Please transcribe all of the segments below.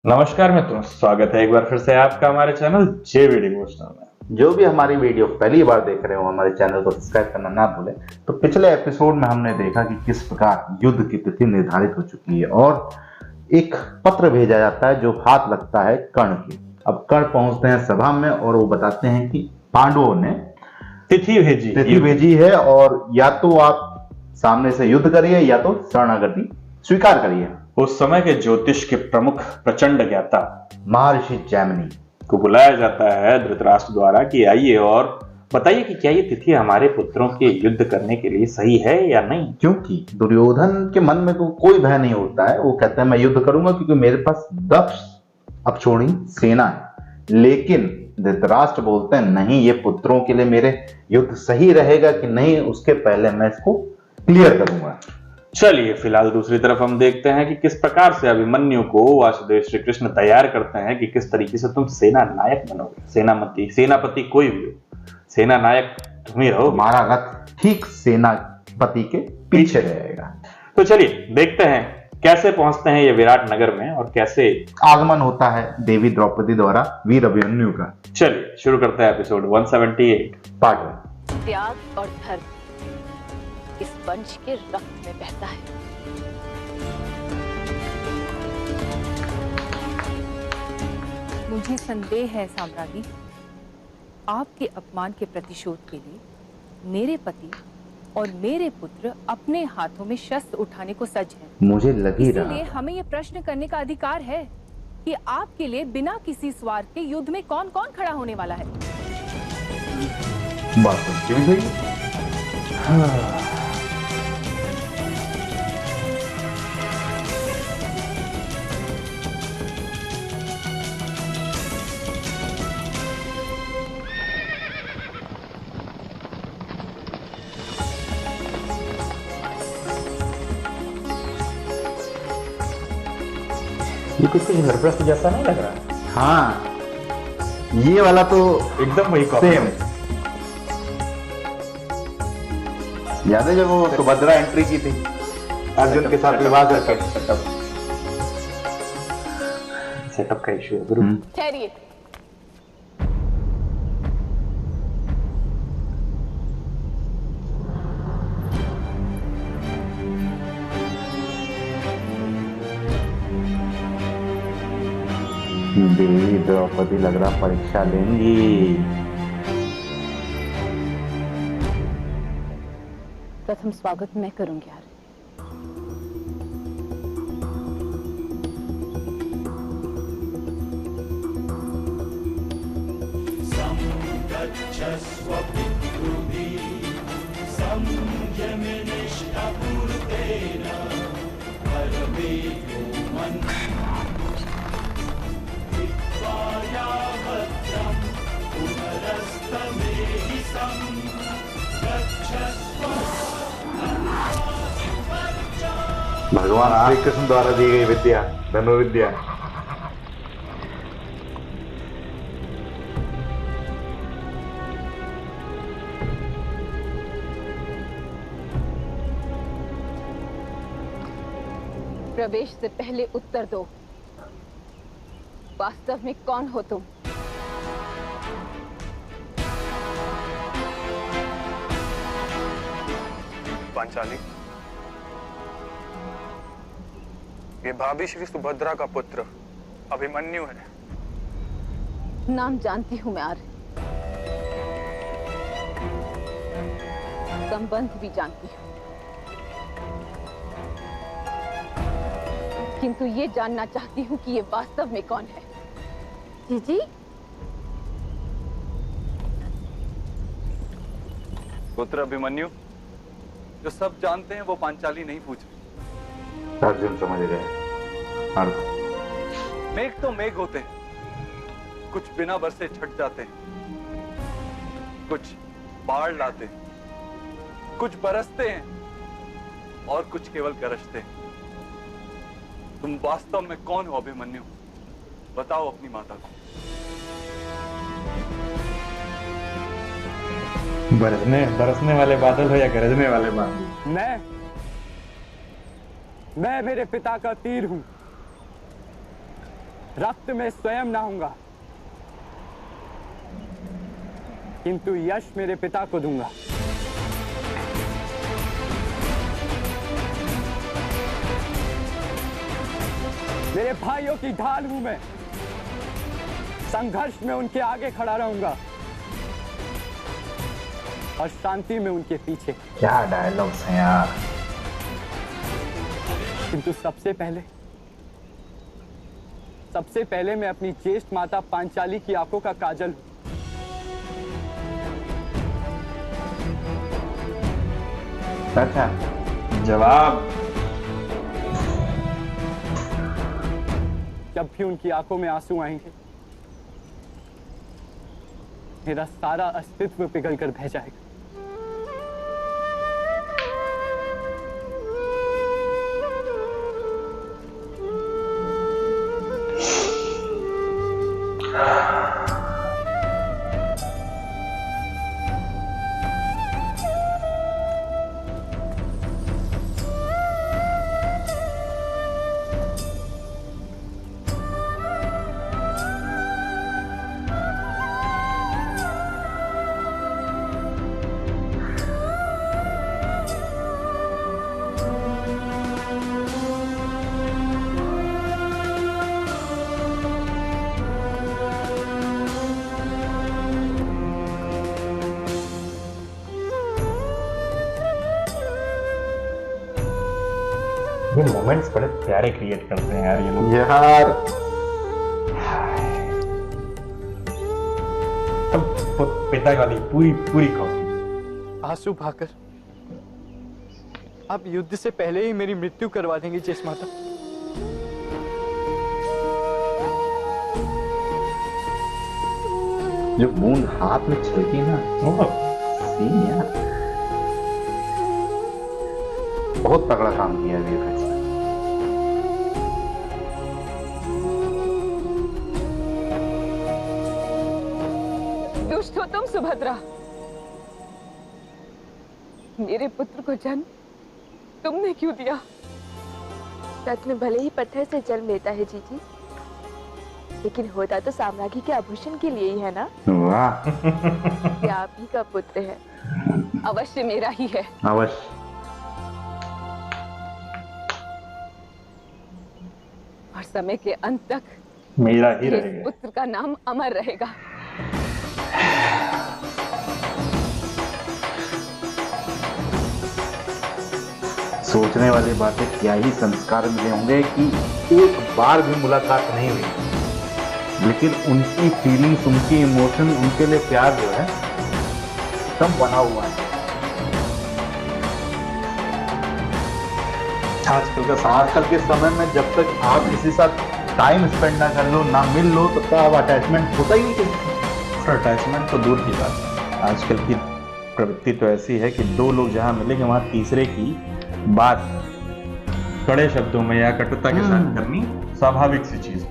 नमस्कार मित्रों, स्वागत है एक बार फिर से आपका हमारे चैनल जेवी डिवोशनल में। जो भी हमारी वीडियो पहली बार देख रहे हो हमारे चैनल को सब्सक्राइब करना ना भूलें। तो पिछले एपिसोड में हमने देखा कि किस प्रकार युद्ध की तिथि निर्धारित हो चुकी है और एक पत्र भेजा जाता है जो हाथ लगता है कर्ण की। अब कर्ण पहुंचते हैं सभा में और वो बताते हैं कि पांडवों ने तिथि भेजी है और या तो आप सामने से युद्ध करिए या तो शरणागति स्वीकार करिए। उस समय के ज्योतिष के प्रमुख प्रचंड ज्ञाता महर्षि जैमिनी को बुलाया जाता है धृतराष्ट्र द्वारा कि आइए और बताइए कि क्या ये तिथि हमारे पुत्रों के युद्ध करने के लिए सही है या नहीं। क्योंकि दुर्योधन के मन में तो कोई भय नहीं होता है। वो कहते हैं मैं युद्ध करूंगा क्योंकि मेरे पास दक्ष अक्षौणी सेना है। लेकिन धृतराष्ट्र बोलते हैं नहीं, ये पुत्रों के लिए मेरे युद्ध सही रहेगा कि नहीं उसके पहले मैं इसको क्लियर करूंगा। चलिए फिलहाल दूसरी तरफ हम देखते हैं कि किस प्रकार से अभिमन्यु को वासुदेव श्री कृष्ण तैयार करते हैं कि किस तरीके से तुम सेना नायक बनोगे। सेनापति कोई भी हो, सेना नायक तुम ही रहो। हमारा रथ ठीक सेनापति के पीछे रहेगा। तो चलिए देखते हैं कैसे पहुंचते हैं ये विराट नगर में और कैसे आगमन होता है देवी द्रौपदी द्वारा वीर अभिमन्यु का। चलिए शुरू करते हैं एपिसोड 178 पार्ट 1। त्याग और धर्म इस वंश के रक्त में बहता है। मुझे संदेह है साम्राज्ञी, आपके अपमान के प्रतिशोध के लिए मेरे पति और मेरे पुत्र अपने हाथों में शस्त्र उठाने को सज्ज हैं। मुझे लगी रहा इसलिए हमें यह प्रश्न करने का अधिकार है कि आपके लिए बिना किसी स्वार्थ के युद्ध में कौन कौन खड़ा होने वाला है। बात क्यों हुई? ये कुछ इंद्रप्रस्थ जैसा नहीं लग रहा। हाँ, ये वाला तो एकदम वही कॉपी सेम। याद है जब वो सुभद्रा एंट्री की थी अर्जुन के साथ विवाह करके। सेटअप का इशू है गुरु। ठहरिए, देवी द्रौपदी लग रहा परीक्षा लेंगी। प्रथम स्वागत मैं करूंगी यार। भगवान श्री कृष्ण द्वारा दी गई विद्या, धनुर्विद्या। प्रवेश से पहले उत्तर दो, वास्तव में कौन हो तुम? पांचाली, ये भाभी श्री सुभद्रा का पुत्र अभिमन्यु है। नाम जानती हूं मैं आर्य, संबंध भी जानती हूं, किंतु ये जानना चाहती हूं कि ये वास्तव में कौन है। जीजी, पुत्र अभिमन्यु, जो सब जानते हैं वो पांचाली नहीं पूछ रही। अर्जुन समझ गए अर्थ। मेघ तो मेघ होते हैं, कुछ बिना बरसे छट जाते हैं, कुछ बाढ़ लाते हैं, कुछ बरसते हैं और कुछ केवल गरजते हैं। तुम वास्तव में कौन हो अभिमन्यु? बताओ अपनी माता को। बरसने वाले बादल हो या गरजने वाले बादल? मैं मेरे पिता का तीर हूं। रक्त में स्वयं नहाऊंगा, किंतु यश मेरे पिता को दूंगा। मेरे भाइयों की ढाल हूं मैं, संघर्ष में उनके आगे खड़ा रहूंगा और शांति में उनके पीछे। क्या डायलॉग्स हैं यार। किंतु सबसे पहले मैं अपनी ज्येष्ठ माता पांचाली की आंखों का काजल हूं। अच्छा, जवाब। जब भी उनकी आंखों में आंसू आएंगे, मेरा सारा अस्तित्व पिघल कर बह जाएगा। ये मोमेंट्स बड़े प्यारे क्रिएट करते हैं यार ये लोग। यार पिता वाली पूरी कॉपी। आंसू बहाकर आप युद्ध से पहले ही मेरी मृत्यु करवा देंगे ज्येष्ठ माता। जो बूंद हाथ में छिड़की ना, सीन यार बहुत तगड़ा काम किया वीएफएक्स। दुष्ट हो तुम सुभद्रा। मेरे पुत्र को जन्म तुमने क्यों दिया? रत्न भले ही पत्थर से जन्म लेता है जीजी, लेकिन होता तो साम्राज्य के आभूषण के लिए ही है ना। वाह। ये आप ही का पुत्र है, अवश्य मेरा ही है। अवश्य। और समय के अंत तक मेरा ही इस रहेगा। पुत्र का नाम अमर रहेगा। सोचने वाली बातें, क्या ही संस्कार मिले होंगे कि एक बार भी मुलाकात नहीं हुई, लेकिन उनकी फीलिंग्स, उनकी इमोशन, उनके लिए प्यार जो है सब बना हुआ है। आजकल के समय में जब तक आप किसी साथ टाइम स्पेंड ना कर लो, ना मिल लो, तब तक आप अटैचमेंट होता ही नहीं किसी। अटैचमेंट तो दूर की बात है, आजकल की प्रवृत्ति तो ऐसी है कि दो लोग जहां मिलेंगे वहां तीसरे की बात कड़े शब्दों में या कटुता के साथ करनी स्वाभाविक सी चीज है।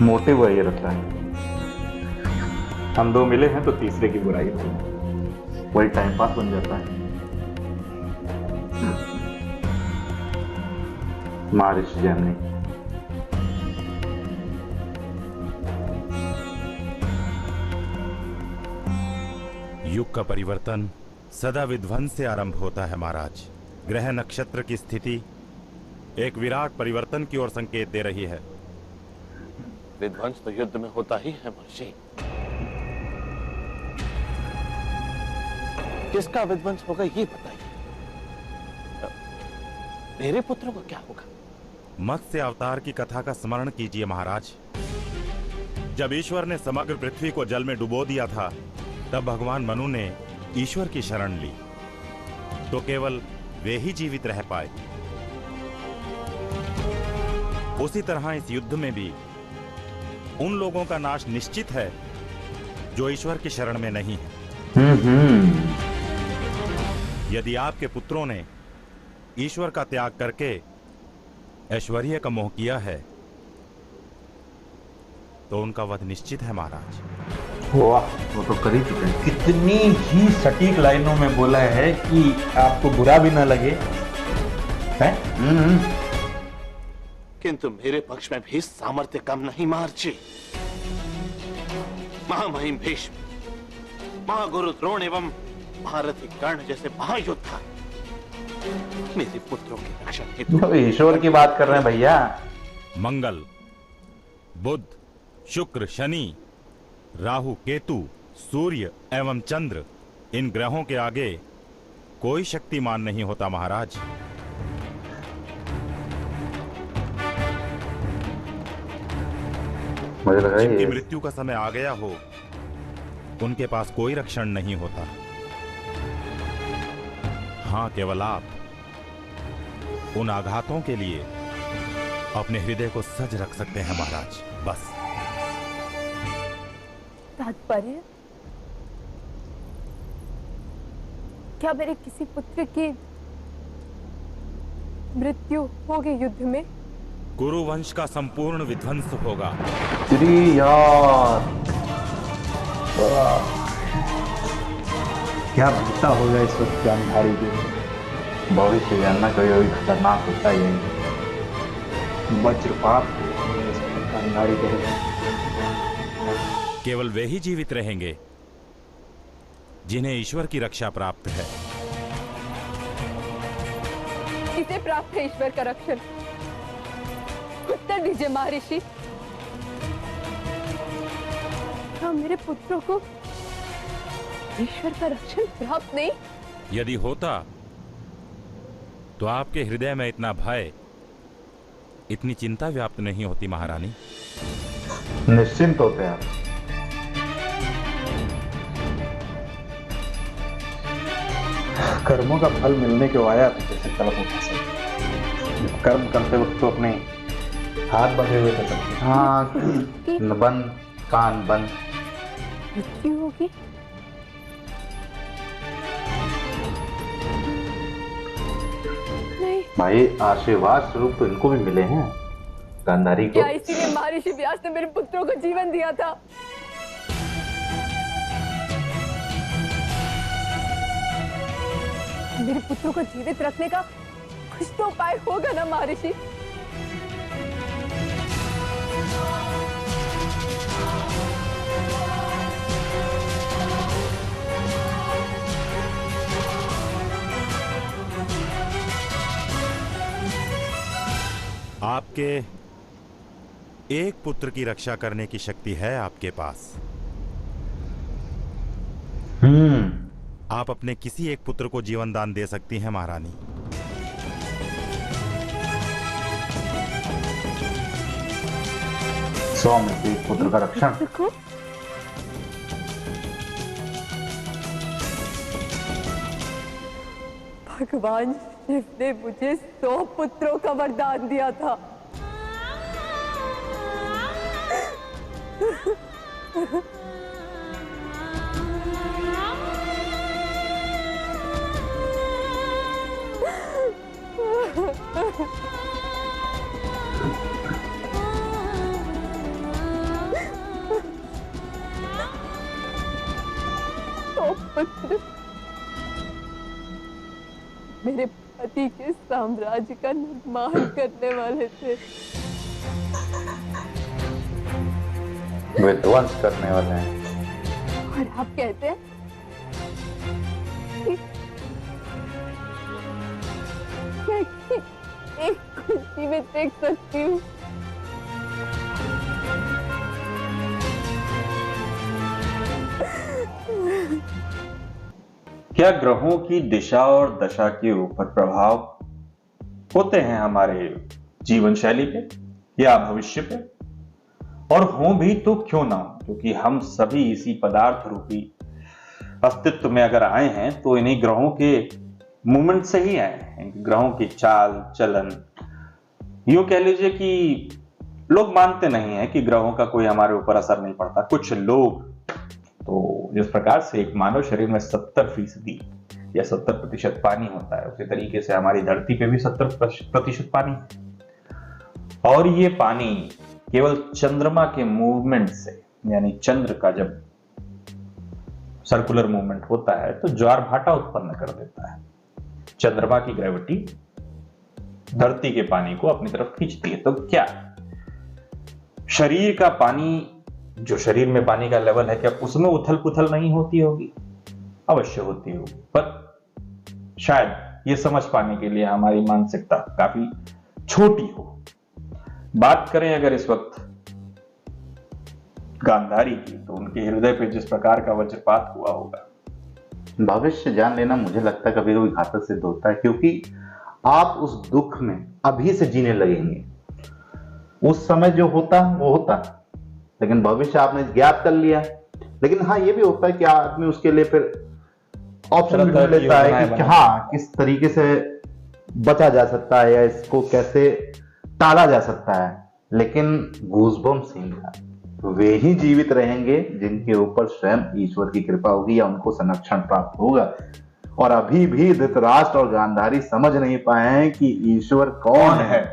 मोटिव वही रहता है। हम दो मिले हैं तो तीसरे की बुराई होगी, वही टाइम पास बन जाता है। मारिश जैमनी। युग का परिवर्तन सदा विध्वंस से आरंभ होता है महाराज। ग्रह नक्षत्र की स्थिति एक विराट परिवर्तन की ओर संकेत दे रही है। विध्वंस तो युद्ध में होता ही है महर्षि। किसका विध्वंस होगा ये बताइए। मेरे पुत्र को क्या होगा? मत्स्य अवतार की कथा का स्मरण कीजिए महाराज। जब ईश्वर ने समग्र पृथ्वी को जल में डुबो दिया था, तब भगवान मनु ने ईश्वर की शरण ली, तो केवल वे ही जीवित रह पाए। उसी तरह इस युद्ध में भी उन लोगों का नाश निश्चित है जो ईश्वर की शरण में नहीं है। यदि आपके पुत्रों ने ईश्वर का त्याग करके ऐश्वर्य का मोह किया है, तो उनका वध निश्चित है महाराज। वाह, वो तो कर ही चुके हैं। कितनी ही सटीक लाइनों में बोला है कि आपको बुरा भी ना लगे है। किंतु मेरे पक्ष में भी सामर्थ्य कम नहीं महर्षि। महामहिम भीष्म, महागुरु द्रोण एवं महारथी कर्ण जैसे महायोद्धा मेरे पुत्रों की रक्षा हेतु तो ईश्वर की बात कर रहे हैं भैया। मंगल, बुध, शुक्र, शनि, राहु, केतु, सूर्य एवं चंद्र, इन ग्रहों के आगे कोई शक्तिमान नहीं होता महाराज। मुझे लग रहा है जिनकी ये मृत्यु का समय आ गया हो उनके पास कोई रक्षण नहीं होता। हाँ, केवल आप उन आघातों के लिए अपने हृदय को सज रख सकते हैं महाराज, बस। तात्पर्य, क्या मेरे किसी पुत्र की मृत्यु होगी युद्ध में? कुरुवंश का संपूर्ण विध्वंस होगा। श्री यार, क्या बीता होगा इस वक्त गांधारी के। भविष्य जानना कभी खतरनाक होता ही है। वज्रपात इस वक्त गांधारी के। केवल वे ही जीवित रहेंगे जिन्हें ईश्वर की रक्षा प्राप्त है। किसे प्राप्त है ईश्वर का रक्षण? उत्तर दीजिए महर्षि। क्या मेरे पुत्रों को ईश्वर का रक्षण प्राप्त नहीं? यदि होता तो आपके हृदय में इतना भय, इतनी चिंता व्याप्त नहीं होती महारानी। निश्चिंत होते हैं आप। कर्मों का फल मिलने के आया तो कैसे तलब होता है। कर्म करते वक्त तो अपने हाथ बंधे हुए थे सबके। हाँ, बंद, कान बंद। मृत्यु होगी? नहीं। भाई आशीर्वाद स्वरूप तो इनको भी मिले हैं गांधारी को। क्या इसीलिए महर्षि व्यास ने मेरे पुत्रों को जीवन दिया था? मेरे पुत्रों को जीवित रखने का कुछ तो उपाय होगा ना महर्षि? आपके एक पुत्र की रक्षा करने की शक्ति है आपके पास। आप अपने किसी एक पुत्र को जीवन दान दे सकती हैं महारानी। 100 में से एक पुत्र का रक्षण। भगवान शिव ने मुझे 100 पुत्रों का वरदान दिया था। पुत्र मेरे पति के साम्राज्य का निर्माण करने वाले थे, विध्वंस करने वाले हैं। और आप कहते हैं कि एक को जीवित देख सकती हूँ। क्या ग्रहों की दिशा और दशा के ऊपर प्रभाव होते हैं हमारे जीवन शैली पे या भविष्य पे? और हों भी तो क्यों ना हो, क्योंकि हम सभी इसी पदार्थ रूपी अस्तित्व में अगर आए हैं तो इन्हीं ग्रहों के मूवमेंट से ही आए हैं। ग्रहों की चाल चलन, यूं कह लीजिए कि लोग मानते नहीं है कि ग्रहों का कोई हमारे ऊपर असर नहीं पड़ता। कुछ लोग तो जिस प्रकार से एक मानव शरीर में 70% या 70% पानी होता है, उसी तरीके से हमारी धरती पे भी 70% पानी है। और ये पानी केवल चंद्रमा के मूवमेंट से, यानी चंद्र का जब सर्कुलर मूवमेंट होता है तो ज्वार भाटा उत्पन्न कर देता है। चंद्रमा की ग्रेविटी धरती के पानी को अपनी तरफ खींचती है। तो क्या शरीर का पानी, जो शरीर में पानी का लेवल है, क्या उसमें उथल पुथल नहीं होती होगी? अवश्य होती होगी, पर शायद ये समझ पाने के लिए हमारी मानसिकता काफी छोटी हो। बात करें अगर इस वक्त गांधारी की, तो उनके हृदय पे जिस प्रकार का वज्रपात हुआ होगा, भविष्य जान लेना मुझे लगता है कभी कभी घातक सिद्ध होता है, क्योंकि आप उस दुख में अभी से जीने लगेंगे। उस समय जो होता वो होता, लेकिन भविष्य आपने ज्ञात कर लिया। लेकिन हाँ, ये भी होता है कि आदमी उसके लिए फिर ऑप्शन भी ढूंढ लेता है कि हाँ, किस तरीके से बचा जा सकता है या इसको कैसे टाला जा सकता है। लेकिन गूज़बम्प्स सिंह वे ही जीवित रहेंगे जिनके ऊपर स्वयं ईश्वर की कृपा होगी या उनको संरक्षण प्राप्त होगा। और अभी भी धृतराष्ट्र और गांधारी समझ नहीं पाए हैं कि ईश्वर कौन है।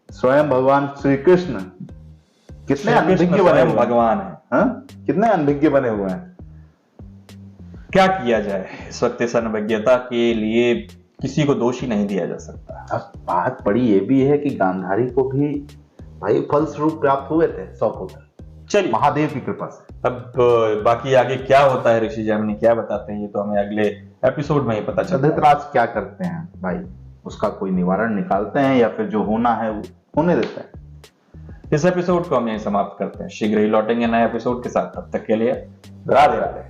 स्वयं भगवान श्री कृष्ण कितने अनभिज्ञ बने हुए भगवान है, कितने अनभिज्ञ बने हुए हैं। क्या किया जाए इस वक्त इस अनभिज्ञता के लिए किसी को दोषी नहीं दिया जा सकता। अब बात बड़ी ये भी है कि गांधारी को भी भाई फलस्वरूप प्राप्त हुए थे 100 पुत्र, चलिए महादेव की कृपा से। अब बाकी आगे क्या होता है, ऋषि जैमिनी क्या बताते हैं, ये तो हमें अगले एपिसोड में ही पता चलता है। धृतराष्ट्र क्या करते हैं भाई, उसका कोई निवारण निकालते हैं या फिर जो होना है वो होने देते हैं। इस एपिसोड को हम यहीं समाप्त करते हैं। शीघ्र ही लौटेंगे नए एपिसोड के साथ, तब तक के लिए राधे राधे।